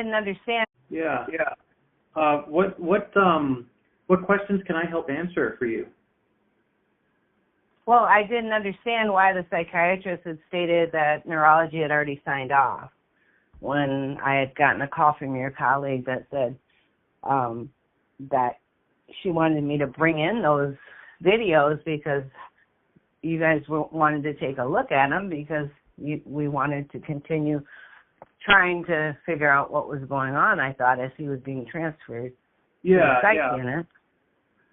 didn't understand. Yeah. What questions can I help answer for you? Well, I didn't understand why the psychiatrist had stated that neurology had already signed off when I had gotten a call from your colleague that said that she wanted me to bring in those videos because you guys wanted to take a look at them because we wanted to continue trying to figure out what was going on, I thought, as he was being transferred to the psych unit.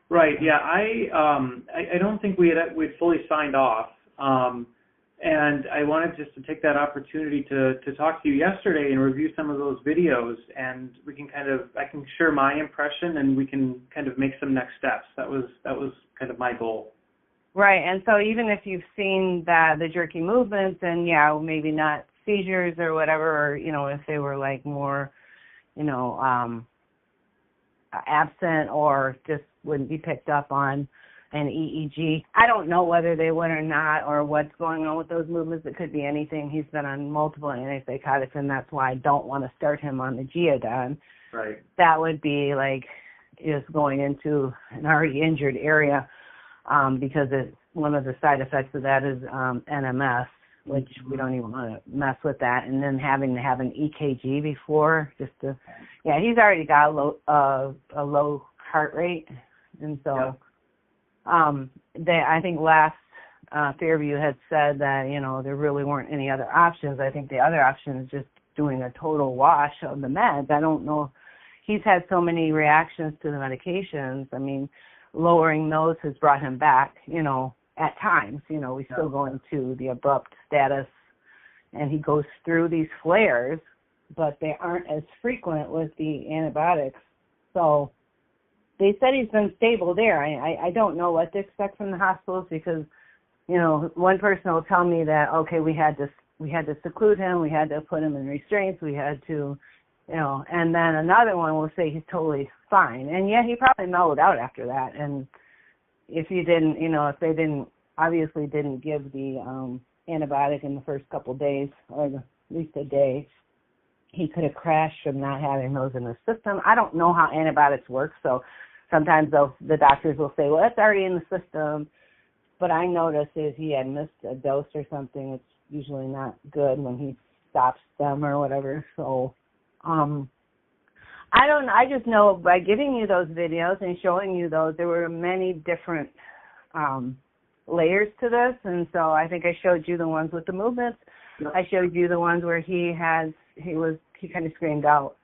Right, yeah. I don't think we'd fully signed off. And I wanted just to take that opportunity to talk to you yesterday and review some of those videos, and we can I can share my impression and we can kind of make some next steps. That was kind of my goal. Right, and so even if you've seen the jerky movements and, maybe not seizures or whatever, or, if they were like more, absent or just wouldn't be picked up on an EEG. I don't know whether they would or not or what's going on with those movements. It could be anything. He's been on multiple antipsychotics, and that's why I don't want to start him on the Geodon. Right. That would be like just going into an already injured area because one of the side effects of that is NMS, which we don't even want to mess with that, and then having to have an EKG before he's already got a low heart rate, and so I think last Fairview had said that there really weren't any other options. I think the other option is just doing a total wash of the meds. I don't know. He's had so many reactions to the medications. I mean, lowering those has brought him back, at times. We still go into the abrupt status, and he goes through these flares, but they aren't as frequent with the antibiotics. So they said he's been stable there. I don't know what to expect from the hospitals because, one person will tell me that, okay, we had to seclude him, we had to put him in restraints, we had to, and then another one will say he's totally fine. And yet he probably mellowed out after that. And if you didn't, if they obviously didn't give the antibiotic in the first couple of days or at least a day, he could have crashed from not having those in the system. I don't know how antibiotics work, so sometimes the doctors will say, well, it's already in the system. But I noticed if he had missed a dose or something, it's usually not good when he stops them or whatever. So I just know by giving you those videos and showing you those, there were many different layers to this. And so I think I showed you the ones with the movements. Yep. I showed you the ones where he kind of screamed out,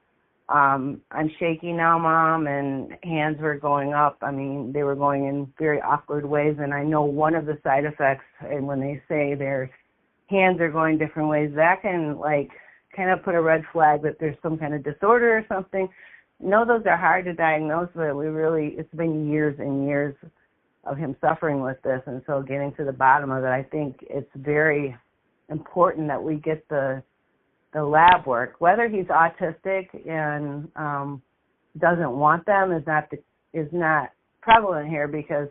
I'm shaky now, Mom, and hands were going up. I mean, they were going in very awkward ways, and I know one of the side effects, and when they say their hands are going different ways, that can, kind of put a red flag that there's some kind of disorder or something. No, those are hard to diagnose, but it's been years and years of him suffering with this, and so getting to the bottom of it, I think it's very important that we get the lab work. Whether he's autistic and doesn't want them is not prevalent here because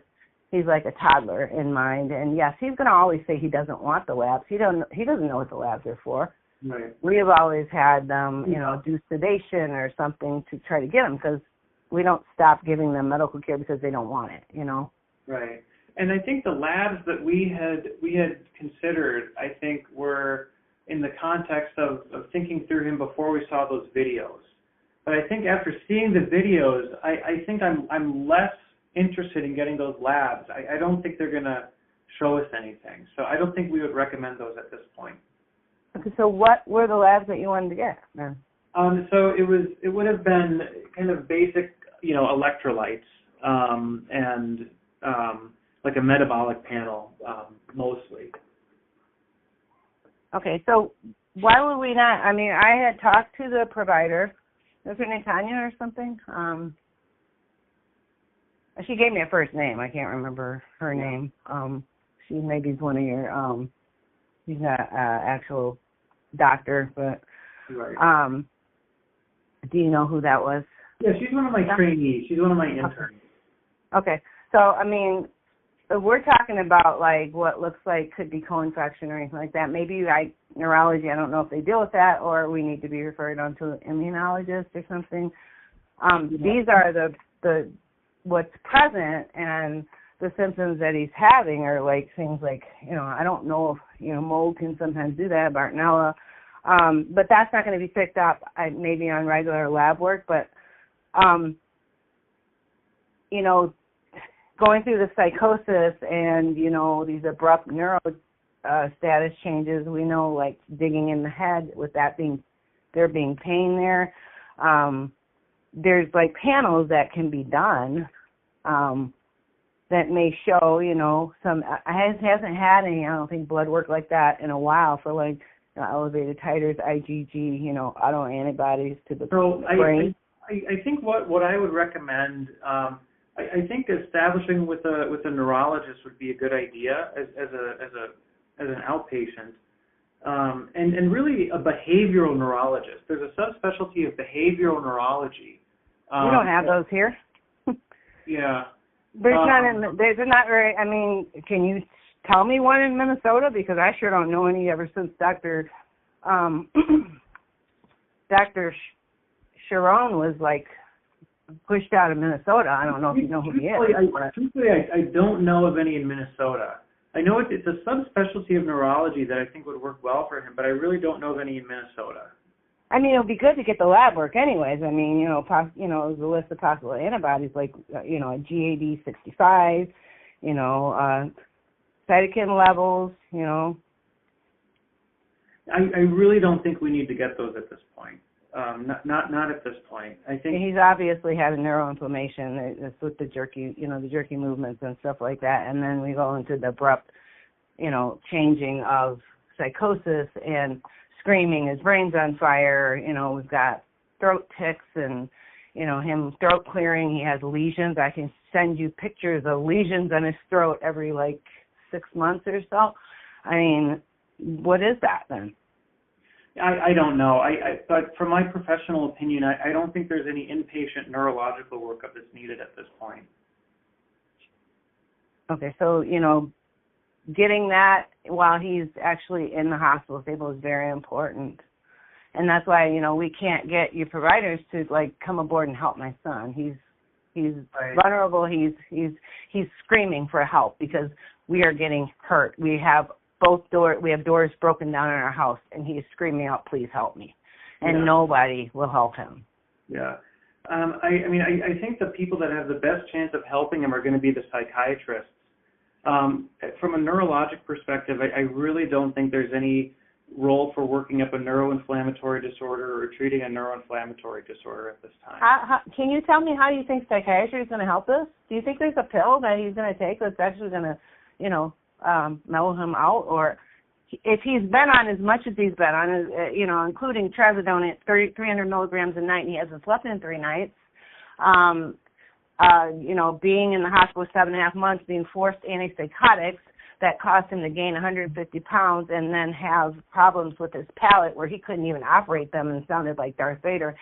he's like a toddler in mind. And yes, he's going to always say he doesn't want the labs. He doesn't know what the labs are for. Right. We have always had them, do sedation or something to try to get them because we don't stop giving them medical care because they don't want it. Right. And I think the labs that we had considered, I think, were in the context of thinking through him before we saw those videos. But I think after seeing the videos, I think I'm less interested in getting those labs. I don't think they're going to show us anything. So I don't think we would recommend those at this point. Okay, so what were the labs that you wanted to get then? So it would have been kind of basic, electrolytes and like a metabolic panel mostly. Okay, so why would we not? I mean, I had talked to the provider. Was her name Tanya or something? She gave me a first name. I can't remember her name. She maybe is one of your. She's not an actual doctor, but. Right. Do you know who that was? Yeah, she's one of my trainees. She's one of my interns. Okay, so I mean, we're talking about like what looks like could be co-infection or anything like that. Maybe neurology, I don't know if they deal with that, or we need to be referred on to an immunologist or something. These are the what's present, and the symptoms that he's having are like things like, I don't know if, mold can sometimes do that, Bartonella, but that's not going to be picked up maybe on regular lab work, but, going through the psychosis and, these abrupt neuro status changes, we know, like, digging in the head with that there being pain there. There's, like, panels that can be done that may show, hasn't had any, I don't think, blood work like that in a while for, like, elevated titers, IgG, autoantibodies to the brain. I think what I would recommend, I think establishing with a neurologist would be a good idea as an outpatient, and really a behavioral neurologist. There's a subspecialty of behavioral neurology. We don't have those here. Yeah. They're not very. I mean, can you tell me one in Minnesota? Because I sure don't know any ever since Dr. Sharon was like pushed out of Minnesota. I don't know if you know who he is. Truthfully, I don't know of any in Minnesota. I know it's a subspecialty of neurology that I think would work well for him, but I really don't know of any in Minnesota. I mean, it would be good to get the lab work anyways. I mean, the list of possible antibodies like, GAD65, cytokine levels, I really don't think we need to get those at this point. Not at this point. I think he's obviously had a neuroinflammation. It's with the jerky movements and stuff like that. And then we go into the abrupt, changing of psychosis and screaming, his brain's on fire. We've got throat tics and, him throat clearing. He has lesions. I can send you pictures of lesions on his throat every 6 months or so. I mean, what is that then? I don't know. But from my professional opinion, I don't think there's any inpatient neurological workup that's needed at this point. Okay, so, getting that while he's actually in the hospital stable is very important. And that's why, we can't get your providers to, come aboard and help my son. He's right. Vulnerable. He's screaming for help because we are getting hurt. We have doors broken down in our house, and he is screaming out, "Please help me," and nobody will help him. Yeah, I think the people that have the best chance of helping him are going to be the psychiatrists. From a neurologic perspective, I really don't think there's any role for working up a neuroinflammatory disorder or treating a neuroinflammatory disorder at this time. Can you tell me how you think psychiatry is going to help us? Do you think there's a pill that he's going to take that's actually going to, mellow him out? Or if he's been on as much as he's been on, including trazodone at 300 milligrams a night, and he hasn't slept in 3 nights, being in the hospital 7.5 months, being forced antipsychotics that caused him to gain 150 pounds and then have problems with his palate where he couldn't even operate them and sounded like Darth Vader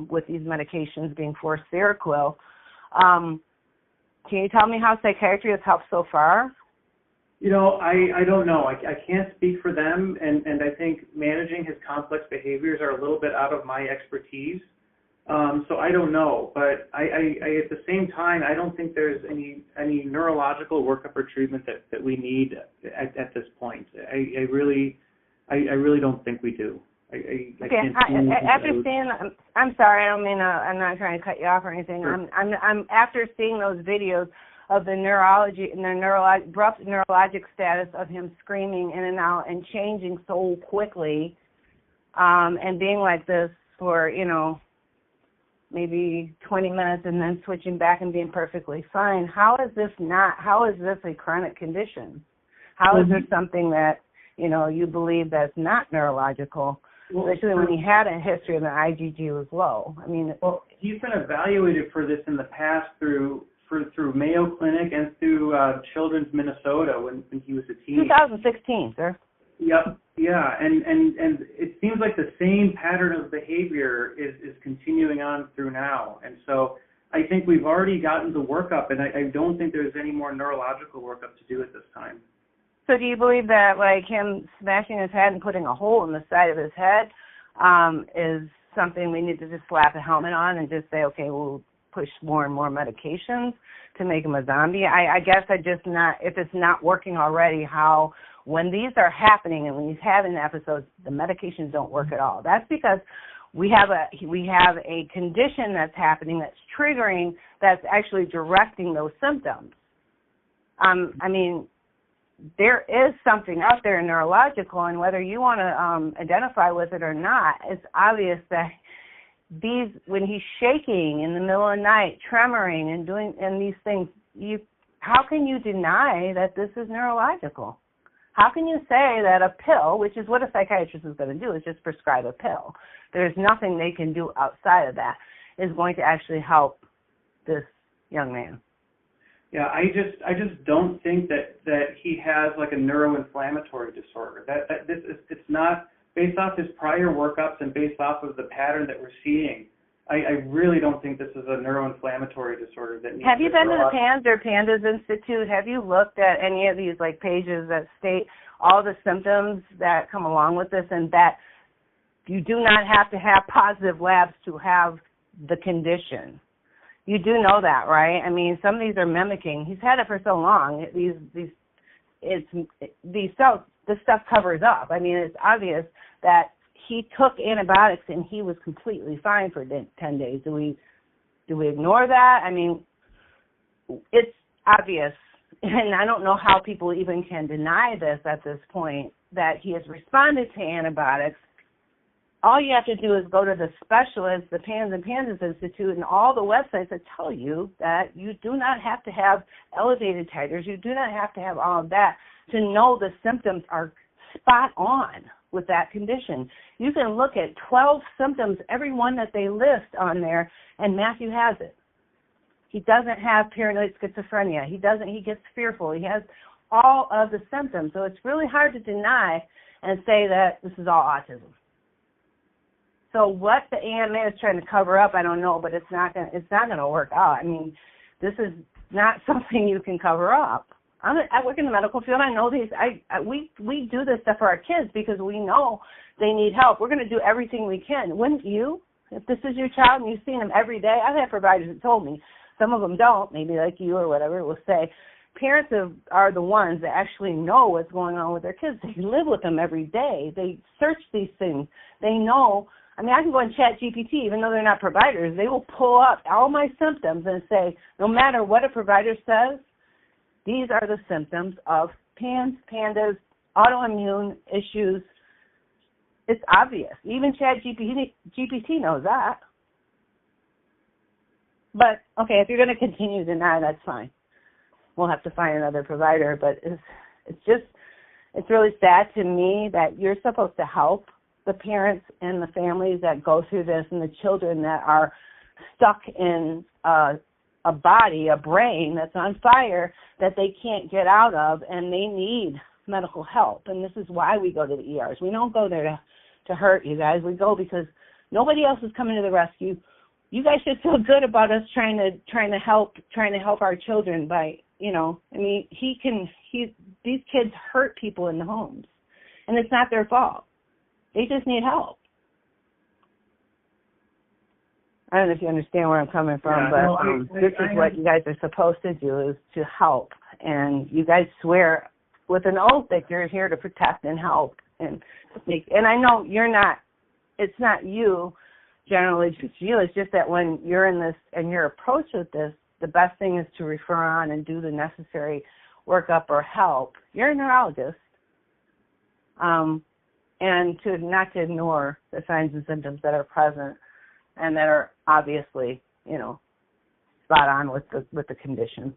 with these medications being forced Seroquel. Can you tell me how psychiatry has helped so far? I don't know. I can't speak for them, and I think managing his complex behaviors are a little bit out of my expertise. So I don't know, but I at the same time, I don't think there's any neurological workup or treatment that we need at this point. I really don't think we do. I can't after seeing, I'm sorry, I don't mean I'm not trying to cut you off or anything. Sure. I'm after seeing those videos of the neurology and the abrupt neurologic status of him screaming in and out and changing so quickly, and being like this for maybe 20 minutes and then switching back and being perfectly fine. How is this a chronic condition? How is this something that, you believe that's not neurological, especially when he had a history of the IgG was low? Well, he's been evaluated for this in the past through Mayo Clinic and through Children's Minnesota when he was a teenager. 2016, sir. Yep. Yeah, and it seems like the same pattern of behavior is continuing on through now. And so I think we've already gotten the workup, and I don't think there's any more neurological workup to do at this time. So do you believe that, like, him smashing his head and putting a hole in the side of his head is something we need to just slap a helmet on and just say, okay, we'll push more and more medications to make him a zombie? I guess if it's not working already, how, when these are happening and when he's having episodes, the medications don't work at all. That's because we have a condition that's happening that's triggering, that's actually directing those symptoms. I mean, there is something out there neurological, and whether you want to identify with it or not, it's obvious that when he's shaking in the middle of the night, tremoring and these things, how can you deny that this is neurological? How can you say that a pill, which is what a psychiatrist is going to do, is just prescribe a pill? There's nothing they can do outside of that is going to actually help this young man. Yeah, I just don't think that he has like a neuroinflammatory disorder. It's not based off his prior workups and based off of the pattern that we're seeing. I really don't think this is a neuroinflammatory disorder that needs. Have you been to the PANS or Pandas Institute? Have you looked at any of these like pages that state all the symptoms that come along with this, and that you do not have to have positive labs to have the condition? You do know that, right? I mean, some of these are mimicking. He's had it for so long. This stuff covers up. I mean, it's obvious that he took antibiotics and he was completely fine for 10 days. Do we ignore that? I mean, it's obvious, and I don't know how people even can deny this at this point, that he has responded to antibiotics. All you have to do is go to the specialists, the PANS and Pandas Institute, and all the websites that tell you that you do not have to have elevated titers. You do not have to have all of that to know the symptoms are spot on with that condition. You can look at 12 symptoms, every one that they list on there, and Matthew has it. He doesn't have paranoid schizophrenia. He gets fearful. He has all of the symptoms. So it's really hard to deny and say that this is all autism. So what the AMA is trying to cover up, I don't know, but it's not going to work out. I mean, this is not something you can cover up. I work in the medical field. I know these. We do this stuff for our kids because we know they need help. We're going to do everything we can. Wouldn't you? If this is your child and you've seen them every day, I've had providers that told me. Some of them don't, maybe like you or whatever, will say parents are the ones that actually know what's going on with their kids. They live with them every day. They search these things. They know. I mean, I can go and chat GPT, even though they're not providers. They will pull up all my symptoms and say, no matter what a provider says, these are the symptoms of PANS, PANDAS, autoimmune issues. It's obvious. Even chat GPT knows that. But, okay, if you're going to continue to deny, that's fine. We'll have to find another provider. But it's really sad to me that you're supposed to help the parents and the families that go through this and the children that are stuck in a body, a brain that's on fire that they can't get out of, and they need medical help. And this is why we go to the ERs. We don't go there to hurt you guys. We go because nobody else is coming to the rescue. You guys should feel good about us trying to help our children by, I mean, these kids hurt people in the homes, and it's not their fault. They just need help. I don't know if you understand where I'm coming from, this is what you guys are supposed to do, is to help. And you guys swear with an oath that you're here to protect and help. And I know it's not you, generally just you. It's just that when you're in this and your approach with this, the best thing is to refer on and do the necessary workup or help. You're a neurologist. And not to ignore the signs and symptoms that are present and that are obviously, spot on with the condition.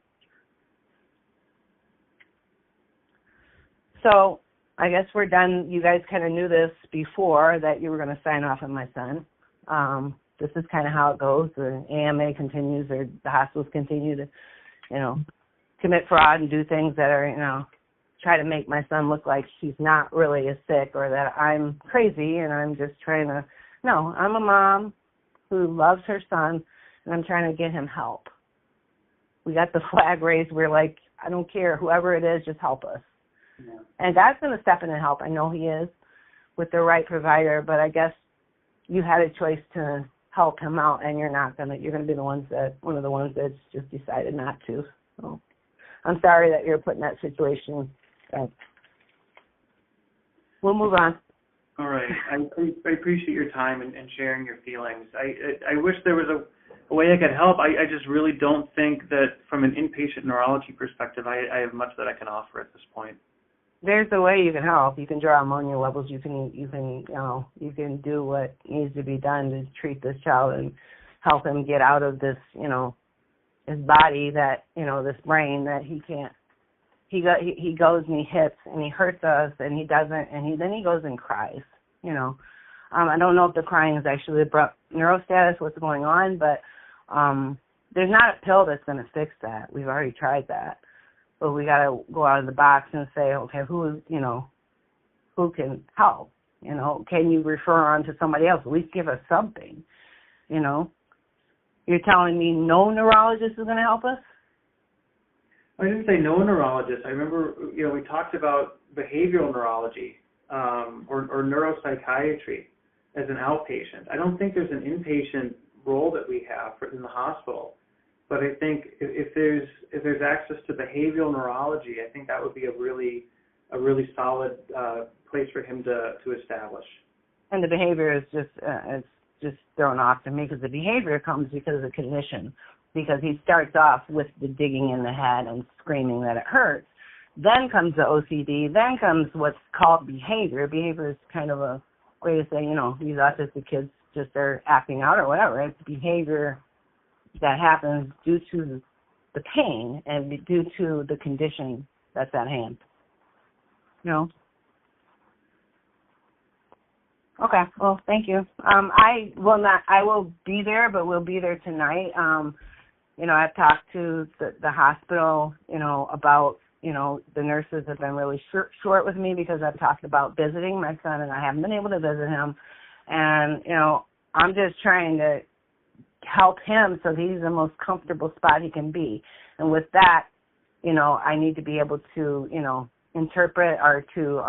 So I guess we're done. You guys kind of knew this before, that you were going to sign off on my son. This is kind of how it goes. The AMA continues, or the hospitals continue to, commit fraud and do things that are, try to make my son look like he's not really as sick, or that I'm crazy and I'm just trying to. No, I'm a mom who loves her son and I'm trying to get him help. We got the flag raised. We're like, I don't care, whoever it is, just help us. Yeah. And God's going to step in and help. I know he is with the right provider, but I guess you had a choice to help him out, and you're going to be one of the ones that's just decided not to. So I'm sorry that you're put in that situation. We'll move on. All right. I appreciate your time and sharing your feelings. I wish there was a way I could help. I just really don't think that from an inpatient neurology perspective, I have much that I can offer at this point. There's a way you can help. You can draw ammonia levels. You can do what needs to be done to treat this child and help him get out of this, his body that, this brain that he can't. He goes and he hits and he hurts us and he doesn't, and then he goes and cries. I don't know if the crying is actually abrupt neuro status, what's going on, but there's not a pill that's going to fix that. We've already tried that. But we got to go out of the box and say, okay, who can help? Can you refer on to somebody else? At least give us something. You're telling me no neurologist is going to help us? I didn't say no neurologist. I remember, we talked about behavioral neurology or neuropsychiatry as an outpatient. I don't think there's an inpatient role that we have in the hospital. But I think if there's access to behavioral neurology, I think that would be a really solid place for him to establish. And the behavior is just thrown off to me because the behavior comes because of the condition. Because he starts off with the digging in the head and screaming that it hurts. Then comes the OCD. Then comes what's called behavior. Behavior is kind of a way to say, these autistic kids just are acting out or whatever. It's behavior that happens due to the pain and due to the condition that's at hand. Okay. Well, thank you. I will be there, but we'll be there tonight. I've talked to the hospital, about, the nurses have been really short with me because I've talked about visiting my son and I haven't been able to visit him. And, I'm just trying to help him so he's the most comfortable spot he can be. And with that, I need to be able to, interpret or to,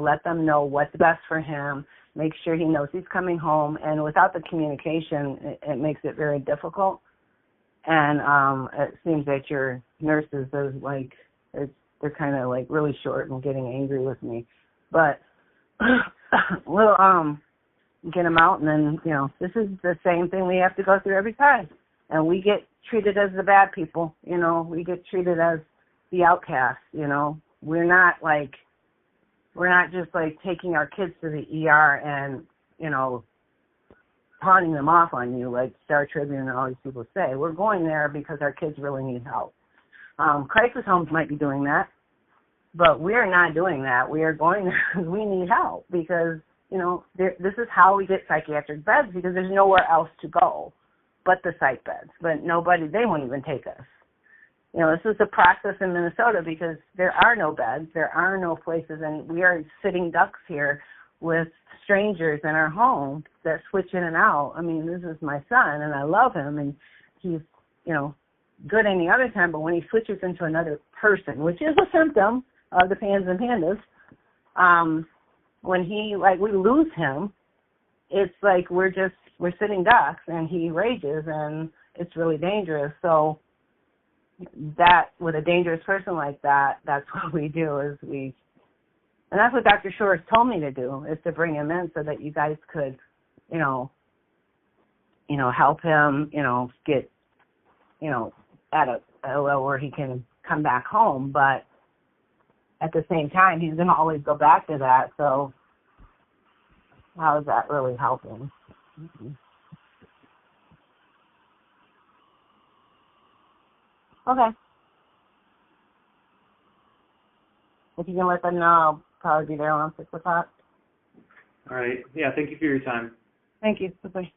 let them know what's best for him, make sure he knows he's coming home. And without the communication, it makes it very difficult. And it seems that your nurses are they're kind of really short and getting angry with me. But we'll get them out, and then, this is the same thing we have to go through every time. And we get treated as the bad people, we get treated as the outcasts, We're not just taking our kids to the ER and, pawning them off on you like Star Tribune and all these people say. We're going there because our kids really need help. Crisis homes might be doing that, but we're not doing that. We are going there because we need help because, this is how we get psychiatric beds because there's nowhere else to go but the psych beds. But they won't even take us. This is the process in Minnesota because there are no beds, there are no places, and we are sitting ducks here with strangers in our home that switch in and out. I mean, this is my son, and I love him, and he's, good any other time, but when he switches into another person, which is a symptom of the pans and pandas, when we lose him, it's like we're sitting ducks, and he rages, and it's really dangerous. So that, with a dangerous person like that, that's what we do and that's what Dr. Shores told me to do, is to bring him in so that you guys could, help him, get, at a level where he can come back home. But at the same time, he's going to always go back to that. So how is that really helping? Mm-hmm. Okay. If you can let them know, I'll probably be there around 6 o'clock. All right. Yeah, thank you for your time. Thank you. Bye-bye.